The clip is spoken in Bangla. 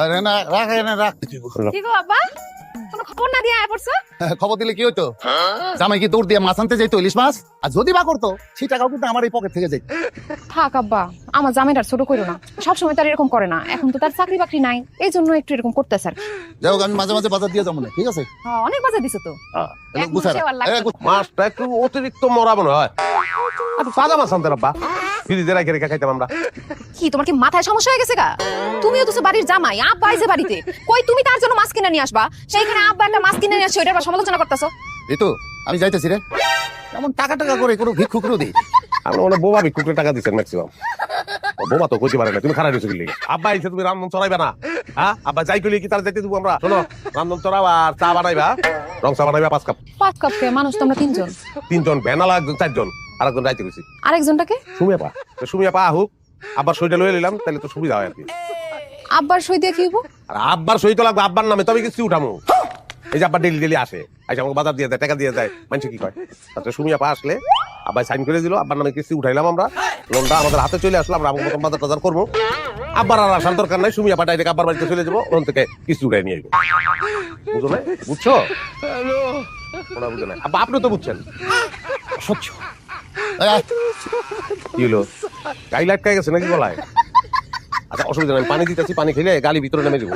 আরে না রাখ না রাখ কি গো আব্বা কোনো খবর না দিয়ে আয় পড়ছো? খবর দিলে কি হইতো জামাই কি দৌড় দিয়ে মাছ আনতে যাইতো ইলিশ মাছ আর যদি বা করতো সেই টাকাও কিন্তু আমার এই পকেট থেকে যাইতো থাক আব্বা, আমার জামাইটার ছোট করো না, সবসময় তার এরকম করে না, এখন তো তার চাকরি বাকরি নাই, এই জন্য একটু এরকম করতেছে আর কি। যাই হোক আমি মাঝে মাঝে বাজার দিয়ে যাবো না ঠিক আছে হ্যাঁ, অনেক বাজে দিছো তো। এক গুছাই মাসে আর লাগবে না। মাছটা একটু অতিরিক্ত মরা মনে হয়। একটু তাজা মাছ আনতে রাব্বা, ফ্রিজে রেখে রেখে খাইতাম আমরা। কি তোমার কি মাথায় সমস্যা হয়ে গেছে গা? তুমিও তো বাড়ির জামাই, আব্বা আইছে বাড়িতে, কই তুমি তার জন্য মাছ কিনে নিয়ে আসবা, সেইখানে আব্বা একটা মাছ কিনে নিয়ে আসছে, ওইটার সমালোচনা করতেছো। ঋতু আমি যাইতেছি রে এমন টাকা টাকা করে কোনো ভিক্ষুকরও দিই আমরা মনে বোবা ভিক্ষুকের টাকা দিচ্ছেন ম্যাক্সিমাম। বোবা তো কইতে পারে না, তুমি খারাপ হয়েছো কি লিগে? আব্বা আইছে তুমি রামদম চড়াইবে না? হ্যাঁ আব্বা যাই কইলে কি তার যাইতে দিব আমরা? শোনো, রামদম চড়াও আর চা বানাইবা, রং চা বানাইবা 5 কাপ। 5 কাপ কে মানুষ তো আমরা 3 জন। 3 জন বেনালা, একজন 4 জন, আরেকজন যাইতে কইছি আরেকজনটাকে সুমিয়াপা। সুমিয়াপা আহুক, আব্বার সইটা লয়ে নিলাম, তাহলে তো সুবিধা হয় আর কি। আব্বার সই দিয়ে কি হইব? আর আব্বার সই তো লাগবে আব্বার নামে, তবে কিছু উঠামো। এই যে আব্বা ডেলি ডেলি আসে, আইসা আমাকে বাজার দিয়ে যায়, টাকা দিয়ে যায়, মানুষ কি কয়? তাতে সুমিয়াপা আসলে আব্বাই সাইন করে দিল, আব্বার নামে কিস্তি উঠাইলাম আমরা, লোনটা আমাদের হাতে চলে আসলো, আমরা মতন বাজার টাজার করবো। আব্বার আর আসার দরকার নাই, সুমিয়াপা ডাইরেক্ট আব্বার বাড়িতে চলে যাবো, ওখান থেকে কিস্তি উঠাই নিয়ে আসবো। বুঝো না? বুঝছো? ওরা বুঝো না। আব্বা আপনি তো বুঝছেন। সহ্য কি হলো, গাই লাটকায় গেছে নাকি গলায়? আচ্ছা অসুবিধা নাই, পানি দিতেছি, পানি খেলে গালি ভিতরে নেমে যাবো।